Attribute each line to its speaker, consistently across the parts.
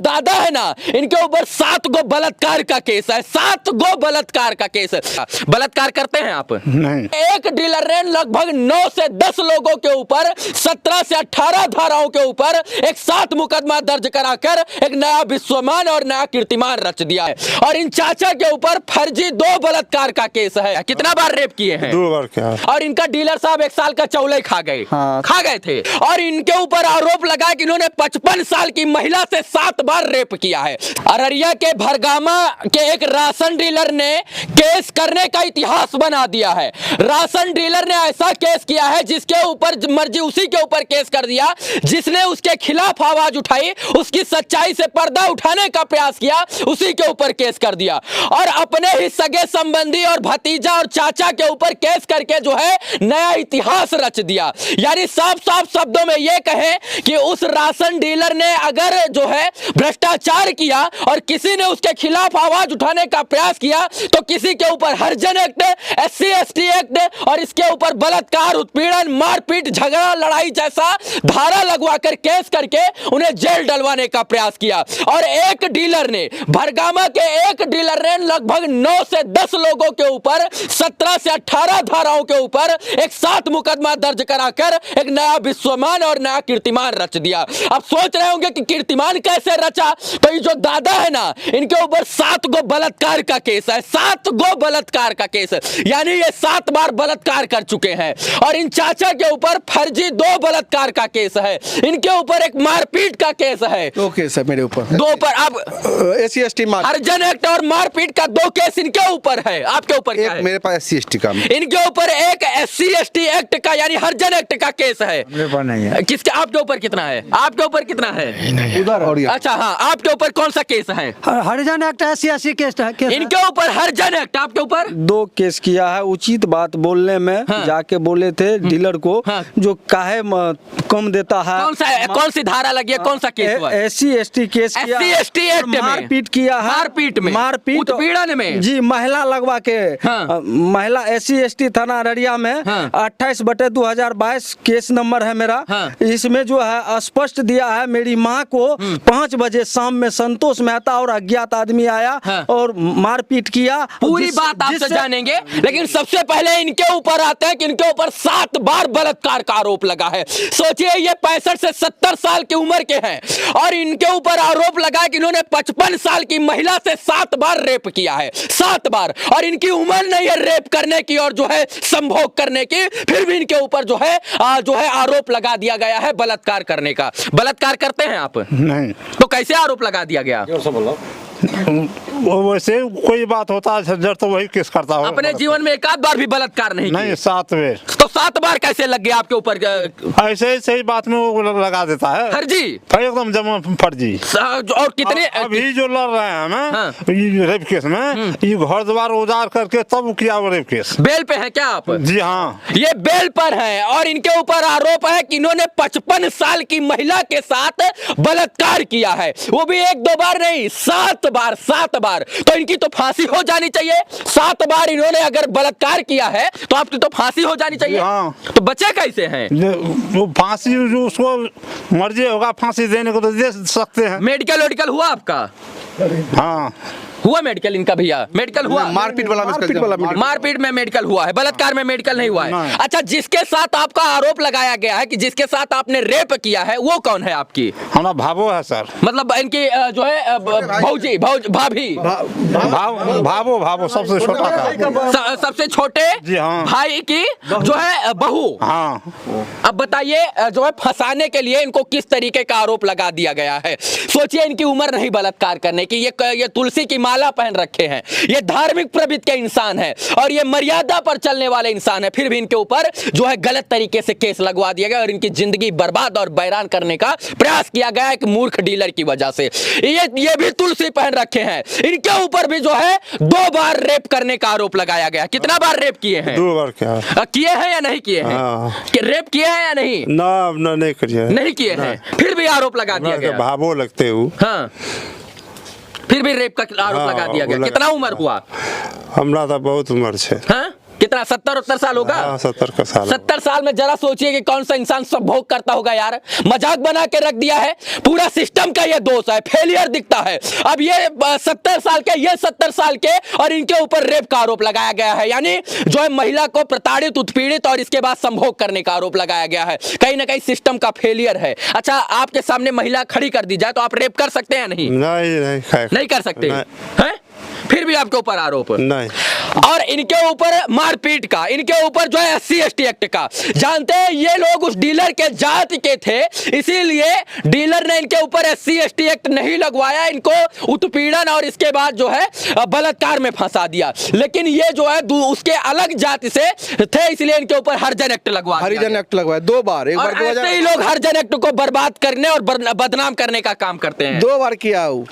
Speaker 1: दादा है ना, इनके ऊपर 7 गो बलात्कार का केस है। 7 गो बलात्कार का केस है। बलात्कार करते हैं आप?
Speaker 2: नहीं।
Speaker 1: एक डीलर ने लगभग 9 से 10 लोगों के ऊपर 17 से 18 धाराओं के ऊपर एक साथ मुकदमा दर्ज कराकर एक नया विश्वमान और नया कीर्तिमान रच दिया है। और इन चाचा के ऊपर फर्जी 2 बलात्कार का केस है। कितना बार रेप किए हैं?
Speaker 2: 2 बार क्या।
Speaker 1: और इनका डीलर साहब 1 साल का चौले खा गए।
Speaker 3: हाँ।
Speaker 1: खा गए थे। और इनके ऊपर आरोप लगा कि इन्होंने 55 साल की महिला से 7 बार रेप किया है। अररिया के भरगामा के एक राशन डीलर ने केस करने का इतिहास बना दिया है। राशन डीलर ने ऐसा केस किया है जिसके ऊपर मर्जी उसी के ऊपर केस कर दिया। जिसने उसके खिलाफ आवाज उठाई, उसकी सच्चाई से पर्दा उठाने का प्रयास किया, उसी के ऊपर केस कर दिया। और अपने ही सगे संबंधी और भतीजा और चाचा के ऊपर केस करके जो है नया इतिहास रच दिया। यानी साफ साफ शब्दों में यह कहें कि उस राशन डीलर ने अगर जो है भ्रष्टाचार किया और किसी ने उसके खिलाफ आवाज उठाने का प्रयास किया तो किसी के ऊपर हरिजन एक्ट, SC ST एक्ट और इसके ऊपर बलात्कार, उत्पीड़न, मारपीट, झगड़ा, लड़ाई जैसा धारा लगवाकर केस करके उन्हें जेल डलवाने का प्रयास किया। और एक डीलर ने, भरगामा के एक डीलर ने लगभग 9 से 10 लोगों के ऊपर 17 से 18 धाराओं के ऊपर एक साथ मुकदमा दर्ज कराकर एक नया विश्वमान और नया कीर्तिमान रच दिया। अब सोच रहे होंगे कि कीर्तिमान कैसे रचा? तो ये जो दादा है ना, इनके ऊपर 7 गो बलात्कार का केस है। 7 गो बलात्कार का केस है। यानी ये 7 बार बलात्कार कर चुके हैं। और इन चाचा के ऊपर फर्जी 2 बलात्कार का केस है। इनके ऊपर एक मारपीट का केस है।
Speaker 3: 2 केस है मेरे ऊपर।
Speaker 1: 2 पर अब
Speaker 3: SC ST
Speaker 1: हरिजन एक्ट और मारपीट का 2 केस इनके ऊपर है। आपके ऊपर क्या है?
Speaker 3: मेरे पास SC ST का।
Speaker 1: इनके ऊपर एक SC ST एक्ट का यानी हरिजन एक्ट का केस है।
Speaker 3: मेरे पास नहीं है।
Speaker 1: किसके? आपके ऊपर कितना है? आपके ऊपर कितना है?
Speaker 3: उधर और ये।
Speaker 1: अच्छा हाँ, आपके ऊपर कौन सा केस है?
Speaker 4: हरिजन एक्ट SC ST केस है।
Speaker 1: इनके ऊपर हरिजन एक्ट, आपके ऊपर
Speaker 3: 2 केस किया है। उचित बात बोलने में
Speaker 1: हाँ।
Speaker 3: जाके बोले थे डीलर को
Speaker 1: हाँ।
Speaker 3: जो काहे कम देता है।
Speaker 1: कौन सी धारा लगी है? कौन सा केस हुआ है?
Speaker 3: SC ST केस किया।
Speaker 1: SC ST एक्ट में
Speaker 3: मारपीट किया है।
Speaker 1: मारपीट में,
Speaker 3: मारपीट,
Speaker 1: उत्पीड़न में
Speaker 3: जी, महिला लगवा के।
Speaker 1: हाँ।
Speaker 3: महिला SC ST थाना अररिया में
Speaker 1: हाँ।
Speaker 3: 28/2022 केस नंबर है मेरा।
Speaker 1: हाँ।
Speaker 3: इसमें जो है स्पष्ट दिया है मेरी माँ को 5 बजे शाम में संतोष मेहता और अज्ञात आदमी आया
Speaker 1: हाँ।
Speaker 3: और मारपीट किया।
Speaker 1: पूरी बात आपसे जानेंगे, लेकिन सबसे पहले इनके ऊपर आते हैं कि इनके ऊपर 7 बार बलात्कार का आरोप लगा है। सोचिए ये 65 से 70 साल की उम्र के हैं और इनके ऊपर आरोप लगा कि इन्होंने 55 साल की महिला से 7 बार रेप किया है। 7 बार। और इनकी उम्र नहीं है रेप करने की और जो है संभोग करने की, फिर भी इनके ऊपर जो है आरोप लगा दिया गया है बलात्कार करने का। बलात्कार करते हैं आप?
Speaker 2: नहीं।
Speaker 1: तो कैसे आरोप लगा दिया गया?
Speaker 2: वो वैसे कोई बात होता है झज्जर तो वही केस करता हो।
Speaker 1: अपने जीवन में एक आध बार भी बलात्कार नहीं
Speaker 2: नहीं,
Speaker 1: किए?
Speaker 2: 7 बार।
Speaker 1: तो 7 बार कैसे लग गया आपके ऊपर?
Speaker 2: ऐसे ही सही बात में वो लगा देता है।
Speaker 1: फर्जी?
Speaker 2: एकदम जमा फर्जी।
Speaker 1: और कितने
Speaker 2: अभी जो लड़ रहे हैं हमें
Speaker 1: हाँ।
Speaker 2: ये रेप केस में, ये घर द्वार उजाड़ करके तब किया वो रेप केस।
Speaker 1: बेल पे है क्या आप?
Speaker 2: जी हाँ।
Speaker 1: ये बेल पर है और इनके ऊपर आरोप है कि इन्होंने 55 साल की महिला के साथ बलात्कार किया है। वो भी 1-2 बार नहीं, 7 बार। 7 बार। तो इनकी तो फांसी हो जानी चाहिए। 7 बार इन्होंने अगर बलात्कार किया है तो आपकी तो फांसी हो जानी चाहिए।
Speaker 2: हाँ।
Speaker 1: तो बच्चे कैसे हैं?
Speaker 2: वो फांसी जो उसको मर्जी होगा फांसी देने को तो दे सकते हैं।
Speaker 1: मेडिकल हुआ आपका?
Speaker 2: हाँ
Speaker 1: हुआ मेडिकल इनका? भैया मेडिकल हुआ?
Speaker 3: मारपीट वाला
Speaker 1: मारपीट में मेडिकल हुआ है, बलात्कार में मेडिकल नहीं हुआ है।
Speaker 2: नहीं।
Speaker 1: अच्छा, जिसके साथ आपका आरोप लगाया गया है कि जिसके साथ आपने रेप किया है, वो कौन है आपकी?
Speaker 2: हमारा भावो है सर।
Speaker 1: मतलब इनकी जो है भाभी
Speaker 2: भावो सबसे छोटा था।
Speaker 1: सबसे छोटे
Speaker 2: जी हाँ।
Speaker 1: भाई की जो है बहू।
Speaker 2: हाँ।
Speaker 1: अब बताइए जो है फंसाने के लिए इनको किस तरीके का आरोप लगा दिया गया है। सोचिए इनकी उम्र नहीं बलात्कार करने की। ये तुलसी की माला पहन रखे हैं, ये धार्मिक प्रवृत्ति के इंसान है और ये मर्यादा पर चलने वाले इंसान है। फिर भी इनके ऊपर जो है गलत तरीके से केस लगवा दिया गया और इनकी जिंदगी बर्बाद और बैरान करने का प्रयास किया गया एक मूर्ख डीलर की वजह से। ये भी तुलसी पहन रखे हैं, इनके ऊपर भी जो है 2 बार रेप करने का आरोप लगाया गया। कितना बार रेप किए हैं?
Speaker 2: 2 बार क्या
Speaker 1: किए हैं या नहीं किए हैं? कि रेप किए हैं या नहीं?
Speaker 2: ना नहीं करिए।
Speaker 1: नहीं किए हैं, फिर भी आरोप लगा दिया गया।
Speaker 2: भावो लगते हो।
Speaker 1: हाँ, फिर भी रेप का आरोप लगा दिया गया। कितना उम्र हुआ?
Speaker 2: हमरा तो बहुत उम्र है।
Speaker 1: हाँ, कितना कितना 70-70 साल होगा?
Speaker 2: 70 का साल
Speaker 1: 70 साल में जरा सोचिए कि कौन सा इंसान सब भोग करता होगा यार। मजाक बना के रख दिया है, पूरा सिस्टम का ये दोष है, फेलियर दिखता है। अब ये 70 साल के, ये 70 साल के, और इनके ऊपर रेप का आरोप लगाया गया है, यानी जो है महिला को प्रताड़ित, उत्पीड़ित और इसके बाद संभोग करने का आरोप लगाया गया है। कहीं ना कहीं सिस्टम का फेलियर है। अच्छा, आपके सामने महिला खड़ी कर दी जाए तो आप रेप कर सकते हैं? नहीं नहीं कर सकते हैं, फिर भी आपके ऊपर आरोप
Speaker 2: नहीं।
Speaker 1: और इनके ऊपर मारपीट का, इनके ऊपर जो है SC/ST एक्ट का। जानते हैं ये लोग उस डीलर के जाति के थे, इसीलिए डीलर ने इनके ऊपर SC/ST एक्ट नहीं लगवाया, इनको उत्पीड़न और इसके बाद जो है बलात्कार में फंसा दिया। लेकिन ये जो है उसके अलग जाति से थे, इसलिए इनके ऊपर हरिजन एक्ट लगवा दिया।
Speaker 3: हरिजन एक्ट लगवाया 2 बार, एक बार
Speaker 1: और ऐसे ही लोग हरिजन एक्ट को बर्बाद करने और बदनाम करने का काम करते हैं।
Speaker 3: 2 बार किया हूँ।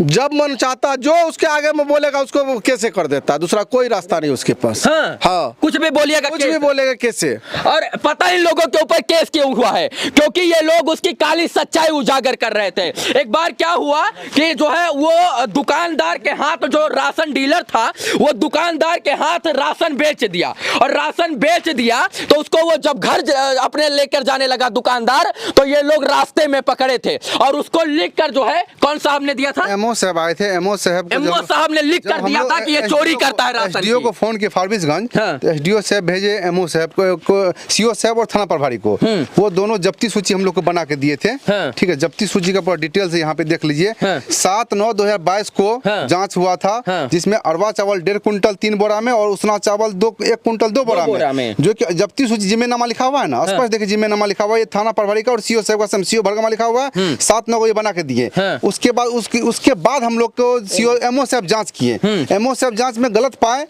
Speaker 3: जब मन चाहता जो उसके आगे में बोलेगा उसको वो कैसे कर देता, दूसरा कोई रास्ता नहीं उसके पास।
Speaker 1: हाँ, कुछ भी बोलिएगा,
Speaker 3: कुछ भी बोलेगा कैसे।
Speaker 1: और पता इन लोगों के ऊपर केस क्यों हुआ है? क्योंकि ये लोग उसकी काली सच्चाई उजागर कर रहे थे। एक बार क्या हुआ कि जो है वो दुकानदार के हाथ, जो राशन डीलर था वो दुकानदार के हाथ राशन बेच दिया, और राशन बेच दिया तो उसको वो जब घर अपने लेकर जाने लगा दुकानदार, तो ये लोग रास्ते में पकड़े थे और उसको लिख कर जो है, कौन साहब ने दिया था?
Speaker 2: एमओ साहब आए थे। एमओ
Speaker 1: साहब ने लिख कर दिया था कि ये चोरी करता है राशन।
Speaker 2: एसडीओ को फोन किया फारबिसगंज,
Speaker 1: हाँ।
Speaker 2: तो एसडीओ साहब भेजे एमओ साहब को, सीओ साहब और थाना प्रभारी को। वो दोनों जब्ती सूची हम लोग को बना के दिए थे।
Speaker 1: हाँ।
Speaker 2: ठीक है, जब्ती सूची का पूरा डिटेल से यहाँ पे देख लीजिए।
Speaker 1: हाँ।
Speaker 2: 7/9/2022 को जांच हुआ था, जिसमें अरवा चावल 1.5 कुंटल 3 बोरा में और उसना चावल 1 कुंटल 2 बोरा में, जो कि जब्ती सूची जिम्मेनामा लिखा हुआ है ना, स्पष्ट देखिए जिम्मेनामा लिखा हुआ है। ये थाना प्रभारी का और सीओ साहब का सीओ भरगमा लिखा हुआ है। 7/9 को ये बना के दिए। उसके बाद हम लोग को सीओ एमओ साहब जांच किए। एमओ साहब जांच में गलत पाए,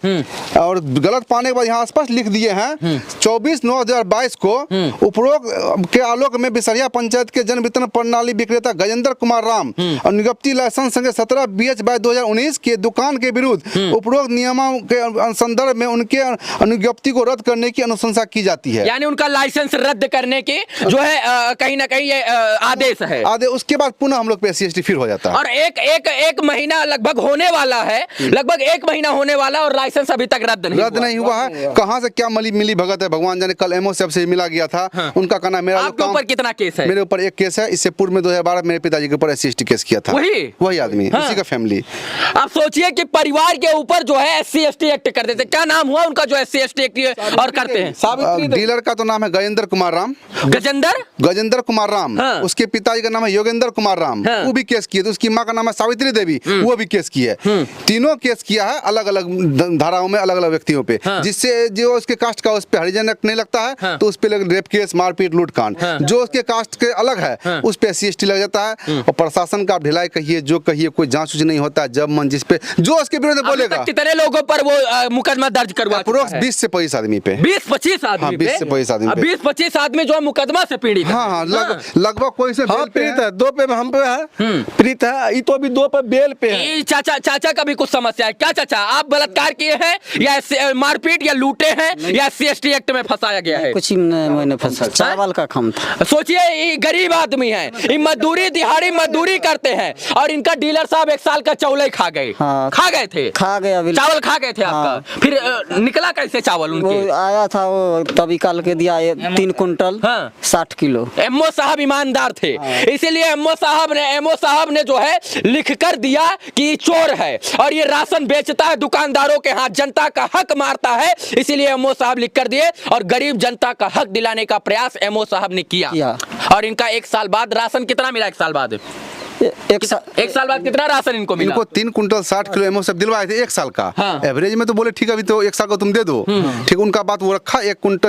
Speaker 2: और गलत पाने के बाद यहाँ स्पष्ट लिख दिए हैं 24/9/2022 को उपरोक्त के आलोक में बिसरिया पंचायत के जन वितरण प्रणाली विक्रेता गजेंद्र कुमार राम और नियुक्ति लाइसेंस संख्या 17/BH/2019 के दुकान के विरुद्ध उपरोक्त नियमों के संदर्भ में उनके अनुज्ञप्ति को रद्द करने की अनुशंसा की जाती है।
Speaker 1: यानी उनका लाइसेंस रद्द करने की जो है कहीं ना कहीं ये आदेश है।
Speaker 2: उसके बाद पुनः हम लोग पे SC/ST फिर हो जाता है।
Speaker 1: और एक महीना लगभग होने वाला है, लगभग 1 महीना होने वाला, और लाइसेंस अभी तक रद्द नहीं हुआ है।
Speaker 2: कहाँ से क्या मिली भगत है भगवान जाने। कल एमओ साहब से मिला गया था।
Speaker 1: हाँ।
Speaker 2: उनका कहना मेरा
Speaker 1: आपके ऊपर कितना केस है?
Speaker 2: मेरे ऊपर 1 केस है। इससे पूर्व में 2012 मेरे पिताजी के ऊपर SC/ST केस किया था। वही आदमी,
Speaker 1: हाँ।
Speaker 2: उसी का फैमिली।
Speaker 1: आप सोचिए कि परिवार के ऊपर जो है SC/ST एक्ट कर देते। क्या नाम हुआ उनका जो SC/ST एक्ट और करते हैं?
Speaker 2: डीलर का तो नाम है गजेंद्र कुमार राम। गजेंद्र कुमार राम।
Speaker 1: हाँ।
Speaker 2: उसके पिताजी का नाम है योगेंद्र कुमार राम।
Speaker 1: हाँ।
Speaker 2: वो भी केस किए थे। उसकी माँ का नाम है सावित्री देवी, वो भी केस किया है। तीनों केस किया है अलग अलग धाराओं में, अलग अलग व्यक्तियों पे।
Speaker 1: हाँ।
Speaker 2: जिससे जो उसके कास्ट का उस पे हरिजन एक्ट नहीं लगता है।
Speaker 1: हाँ।
Speaker 2: तो उस पे रेप केस, मारपीट, लूटकांड।
Speaker 1: हाँ।
Speaker 2: जो उसके कास्ट के अलग है उस पे SC/ST लग जाता है। और प्रशासन का ढिलाई कहिए, जो कहिए, कोई जांच नहीं होता। जब मन जिस पे जो उसके विरुद्ध बोलेगा।
Speaker 1: कितने लोगों पर वो मुकदमा दर्ज करवा?
Speaker 2: अप्रोक्स 20 से 25 आदमी पे।
Speaker 1: 20-25 आदमी?
Speaker 2: हाँ, 20 से 25 आदमी पे।
Speaker 1: 20-25 आदमी जो है मुकदमा से पीड़ित है।
Speaker 2: हाँ, लगभग कोई से
Speaker 3: हाँ, पीड़ित है। 2 पे हम पे है, पीड़ित है। ये तो अभी 2 पे बेल पे है।
Speaker 1: चाचा का भी कुछ समस्या है क्या? चाचा, आप बलात्कार किए हैं या मारपीट या लूटे हैं या SC/ST एक्ट में फंसाया गया है?
Speaker 4: कुछ मैंने फंसा, चावल का काम था।
Speaker 1: सोचिए, ये गरीब आदमी है, ये मजदूरी, दिहाड़ी मजदूरी करते हैं, और इनका डीलर साहब 1 साल का चौले खा गए।
Speaker 4: हाँ।
Speaker 1: खा गए थे?
Speaker 4: खा गए अभी।
Speaker 1: चावल खा गए थे आपका? फिर निकला कैसे चावल उनके?
Speaker 4: वो आया था, वो तभी निकाल के दिया 3 कुंटल 60 किलो।
Speaker 1: एमओ साहब ईमानदार थे, इसीलिए एमओ साहब ने जो है लिख कर दिया कि चोर है और ये राशन बेचता है दुकानदारों के हाथ, जनता का हक मारता है। इसीलिए एमओ साहब लिख कर दिए और गरीब जनता का हक दिलाने का प्रयास एमओ साहब ने किया। और इनका 1 साल बाद राशन कितना मिला? 1 साल बाद 1 साल बाद कितना राशन इनको मिला?
Speaker 2: इनको 3 कुंटल 60 किलो एमओ सब दिलवाए थे 1 साल का।
Speaker 1: हाँ।
Speaker 2: एवरेज में तो बोले ठीक है अभी तो 1 साल का तुम दे दो। ठीक, उनका बात वो रखा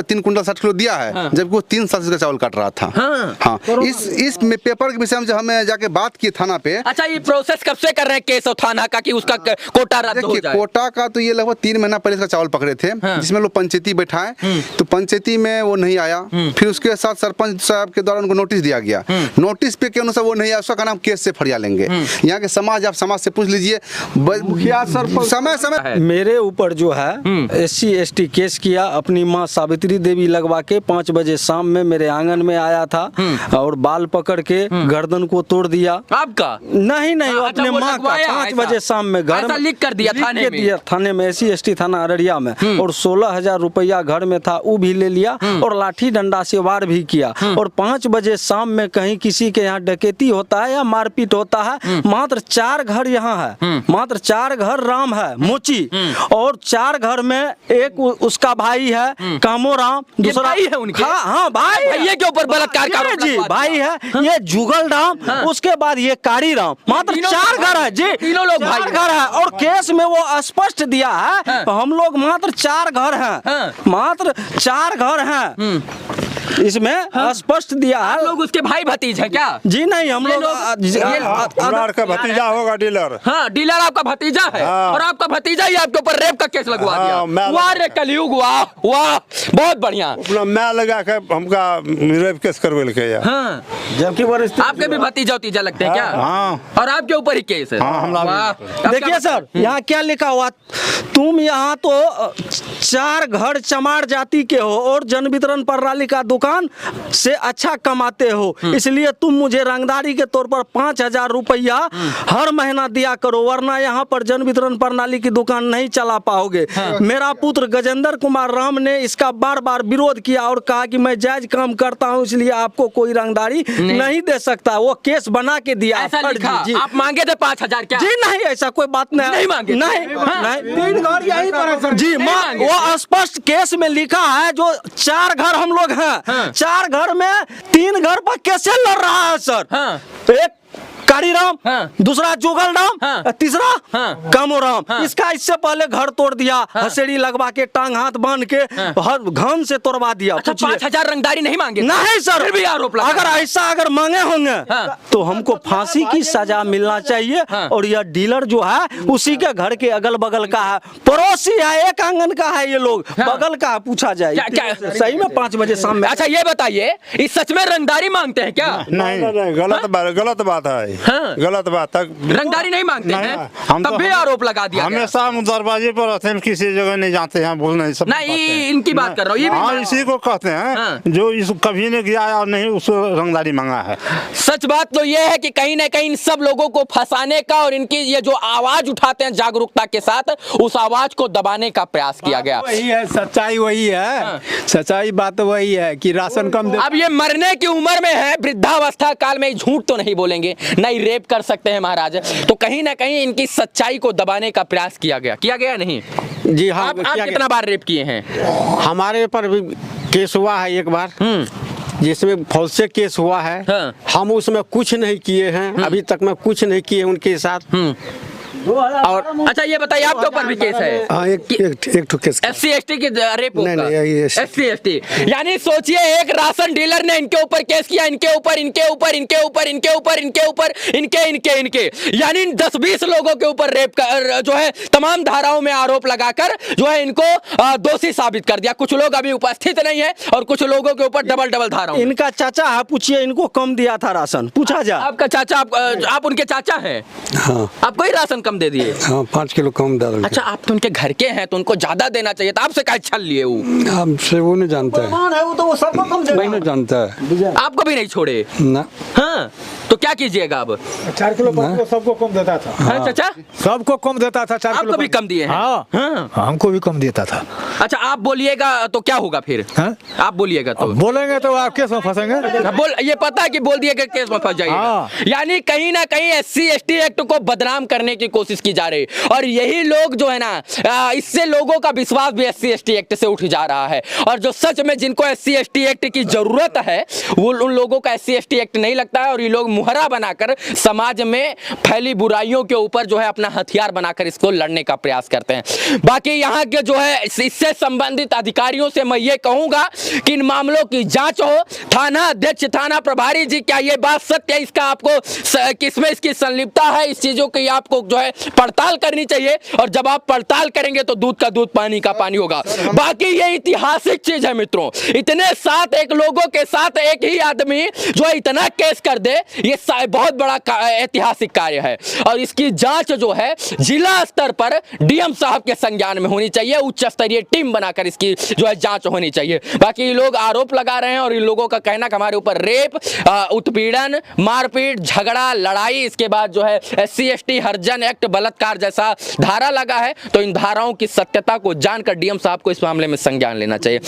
Speaker 2: 3 कुंटल 60 किलो दिया है। हाँ। जबकि वो 3 साल से चावल काट रहा था।
Speaker 1: हाँ।
Speaker 2: हाँ। इस पेपर के विषय में जो हमें जाके बात की थाना पे।
Speaker 1: अच्छा, ये प्रोसेस कब से कर रहे हैं केस और थाना का कि उसका कोटा रद्द हो जाए?
Speaker 2: कोटा का तो ये लगभग 3 महीना पहले इसका चावल पकड़े थे। हाँ। जिसमें लोग पंचायती बैठाए, तो पंचायती में वो नहीं आया। फिर उसके साथ सरपंच साहब के द्वारा उनको नोटिस दिया गया। नोटिस पे के अनुसार वो नहीं आया, उसका नाम केस से फरिया लेंगे। यहाँ के समाज, आप समाज से पूछ लीजिए, मुखिया सरपंच समय समय
Speaker 3: मेरे ऊपर जो है SC ST केस किया। अपनी माँ सावित्री देवी लगवा के 5 बजे शाम में मेरे आंगन में आया था और बाल पकड़ के गर्दन को तोड़ दिया।
Speaker 1: आपका
Speaker 3: नहीं अपने
Speaker 1: वो
Speaker 3: माँ का 5 बजे शाम में घर
Speaker 1: ऐसा लिख कर दिया
Speaker 3: थाने में SC ST थाना अररिया में। और 16,000 रुपया घर में था, वो भी ले लिया और लाठी डंडा से वार भी किया। और 5 बजे शाम में कहीं किसी के यहाँ डकैती होता है या मारपीट होता है। मात्र 4 घर यहाँ है, मात्र 4 घर राम है मोची, और 4 घर में एक उसका भाई है कामो राम, दूसरा
Speaker 1: भाई है उनके?
Speaker 3: हाँ भाई,
Speaker 1: भैया के ऊपर बलात्कार का आरोप
Speaker 3: जी
Speaker 1: लगवा
Speaker 3: भाई है। ये जुगल राम, उसके बाद ये कारी राम। मात्र 4 घर है जी,
Speaker 1: तीनों लोग भाई
Speaker 3: 4 घर है। और केस में वो स्पष्ट दिया है हम लोग मात्र 4 घर हैं, मात्र 4 घर हैं, इसमें स्पष्ट दिया है।
Speaker 1: लोग उसके भाई भतीज है क्या?
Speaker 3: जी नहीं, हम लोग
Speaker 5: का भतीजा होगा डीलर।
Speaker 1: हाँ, डीलर आपका भतीजा है।
Speaker 5: हाँ।
Speaker 1: और आपका भतीजा ही आपके ऊपर रेप का केस लगवा
Speaker 5: हाँ,
Speaker 1: दिया।
Speaker 5: मैं-
Speaker 1: वाह रे कलयुग, वाह वाह, बहुत बढ़िया।
Speaker 5: अपना मैं लगा के हमका रेप केस करवेल के या।
Speaker 1: हाँ,
Speaker 3: जबकि
Speaker 1: आपके भी भतीजा उतीजा लगते हैं क्या?
Speaker 5: हाँ।
Speaker 1: और आपके ऊपर ही केस है?
Speaker 5: हाँ, हमला भी।
Speaker 1: वाह।
Speaker 3: देखिए सर, यहाँ क्या लिखा हुआ, तुम यहाँ तो 4 घर चमार जाति के हो और जन वितरण प्रणाली का दुकान से अच्छा कमाते हो, इसलिए तुम मुझे रंगदारी के तौर पर 5,000 रुपया हर महीना दिया करो, वरना यहाँ पर जन वितरण प्रणाली की दुकान नहीं चला पाओगे। मेरा पुत्र गजेंद्र कुमार राम ने इसका बार बार विरोध किया और कहा कि मैं जायज काम करता हूँ, इसलिए आपको कोई रंगदारी नहीं दे सकता। वो केस बना के दिया।
Speaker 1: ऐसा लिखा?
Speaker 3: जी,
Speaker 1: आप मांगे थे 5,000 क्या?
Speaker 3: जी नहीं, ऐसा कोई बात नहीं।
Speaker 1: नहीं मांगे?
Speaker 3: नहीं,
Speaker 1: हाँ।
Speaker 3: नहीं। 3 घर यही पर है जी,
Speaker 1: नहीं मांगे?
Speaker 3: वो स्पष्ट केस में लिखा है जो 4 घर हम लोग हैं। 4 घर में 3 घर पर कैसे लड़ रहा है सर?
Speaker 1: हाँ।
Speaker 3: एक कारी राम, दूसरा जोगल राम,
Speaker 1: हाँ।
Speaker 3: तीसरा कामो राम। इसका इससे पहले घर तोड़ दिया, हसेड़ी लगवा के टांग हाथ बांध के हर घन से तोड़वा दिया।
Speaker 1: अच्छा, 5,000 रंगदारी नहीं मांगे?
Speaker 3: नहीं सर,
Speaker 1: फिर भी आरोप लगा।
Speaker 3: अगर ऐसा मांगे होंगे तो हमको फांसी की सजा मिलना चाहिए। और यह डीलर जो है उसी के घर के अगल बगल का है, पड़ोसी है, एक आंगन का है, ये लोग बगल का है, पूछा जाए सही में 5 बजे शाम में।
Speaker 1: अच्छा ये बताइए, इस सच में रंगदारी मांगते हैं क्या?
Speaker 5: नहीं, गलत बात है।
Speaker 1: हाँ।
Speaker 5: गलत बात तक
Speaker 1: रंगदारी नहीं मांगते हैं,
Speaker 5: हम
Speaker 1: तब भी आरोप लगा दिया गया।
Speaker 5: हमेशा हम दरवाजे पर रहते हैं, किसी जगह नहीं जाते हैं, बोल नहीं सब
Speaker 1: नहीं, इनकी बात कर रहा हूँ, ये भी
Speaker 5: हाँ,
Speaker 1: मैं-
Speaker 5: इसी को कहते हैं।
Speaker 1: हाँ।
Speaker 5: जो इस कभी ने किया और नहीं उसको रंगदारी मांगा है।
Speaker 1: सच बात तो ये है कि कहीं ना कहीं इन सब लोगों को फंसाने का और इनकी ये जो आवाज उठाते हैं जागरूकता के साथ, उस आवाज को दबाने का प्रयास किया गया।
Speaker 6: वही है, सच्चाई वही है। सच्चाई बात वही है कि राशन कम दे।
Speaker 1: अब ये मरने की उम्र में है, वृद्धावस्था काल में झूठ तो नहीं बोलेंगे, नहीं रेप कर सकते हैं महाराज। तो कहीं ना कहीं इनकी सच्चाई को दबाने का प्रयास किया गया नहीं?
Speaker 6: जी हाँ,
Speaker 1: आप कितना बार रेप किए हैं?
Speaker 6: हमारे पर भी केस हुआ है एक बार, जिसमें फौज से केस हुआ है।
Speaker 1: हाँ।
Speaker 6: हम उसमें कुछ नहीं किए हैं, अभी तक मैं कुछ नहीं किए उनके साथ।
Speaker 1: और अच्छा ये बताइए, आपके ऊपर भी केस है?
Speaker 2: हाँ, एक ठो केस।
Speaker 1: SC ST की रेप
Speaker 2: नहीं,
Speaker 1: होगा?
Speaker 2: नहीं, ये
Speaker 1: SC ST यानी सोचिए, एक राशन डीलर ने इनके ऊपर केस किया, इनके ऊपर, इनके ऊपर, इनके ऊपर, इनके ऊपर, इनके ऊपर, इनके यानी 10-20 लोगों के ऊपर रेप का जो है तमाम धाराओं में आरोप लगाकर जो है इनको दोषी साबित कर दिया। कुछ लोग अभी उपस्थित नहीं है और कुछ लोगों के ऊपर डबल धाराओं।
Speaker 3: इनका चाचा है, पूछिए इनको कम दिया था राशन, पूछा जा।
Speaker 1: आपका चाचा, आप उनके चाचा हैं?
Speaker 2: हाँ
Speaker 1: आपको ही राशन कम दे दिए?
Speaker 2: हाँ, 5 किलो कम डाल।
Speaker 1: अच्छा, आप तो उनके घर के हैं तो उनको ज्यादा देना चाहिए था, आपसे क्या छल लिए वो?
Speaker 2: हमसे वो नहीं जानता है,
Speaker 3: वो तो वो सबको कम
Speaker 2: वही नहीं जानता है
Speaker 1: आपको भी नहीं छोड़े
Speaker 2: ना।
Speaker 1: हाँ, तो क्या कीजिएगा अब?
Speaker 6: 4 किलो 5 किलो सबको कम देता था।
Speaker 1: हाँ चाचा,
Speaker 6: सबको कम देता था 4 किलो।
Speaker 1: आपको भी कम दिए हैं?
Speaker 6: हाँ,
Speaker 1: हाँ।
Speaker 6: हमको भी कम देता था।
Speaker 1: अच्छा, आप बोलिएगा तो क्या होगा फिर?
Speaker 6: हाँ?
Speaker 1: आप बोलिएगा तो
Speaker 6: बोलेंगे तो आप केस में फंसेंगे।
Speaker 1: बोल, ये पता है कि बोल दिए कि केस में फंस जाइएगा।
Speaker 6: हाँ।
Speaker 1: यानी कहीं ना कहीं SC ST एक्ट को बदनाम करने की कोशिश की जा रही, और यही लोग जो है ना, इससे लोगों का विश्वास भी SC ST एक्ट से उठ जा रहा है। और जो सच में जिनको SC ST एक्ट की जरूरत है, वो उन लोगों का SC ST एक्ट नहीं लगता है, और ये लोग मुहरा बनाकर समाज में फैली बुराइयों के ऊपर जो है अपना हथियार बनाकर इसको लड़ने का प्रयास करते हैं। बाकी यहाँ के जो है इससे संबंधित अधिकारियों से मैं ये कहूंगा कि इन मामलों की जांच हो। थाना अध्यक्ष, थाना प्रभारी जी, क्या ये बात सत्य है? इसका आपको किसमें इसकी संलिप्तता है, इस चीजों की आपको जो है पड़ताल करनी चाहिए। और जब आप पड़ताल करेंगे तो दूध का दूध, पानी का पानी होगा। बाकी ये ऐतिहासिक चीज है मित्रों, इतने साथ एक लोगों के साथ एक ही आदमी जो है इतना केस कर दे, ये बहुत बड़ा ऐतिहासिक कार्य है और इसकी जांच जो है जिला स्तर पर डीएम साहब के संज्ञान में होनी चाहिए। उच्च स्तरीय टीम बनाकर इसकी जो है जांच होनी चाहिए। बाकी ये लोग आरोप लगा रहे हैं और इन लोगों का कहना कि हमारे ऊपर रेप, उत्पीड़न, मारपीट, झगड़ा, लड़ाई, इसके बाद जो है SC ST हरिजन एक्ट, बलात्कार जैसा धारा लगा है। तो इन धाराओं की सत्यता को जानकर डीएम साहब को इस मामले में संज्ञान लेना चाहिए।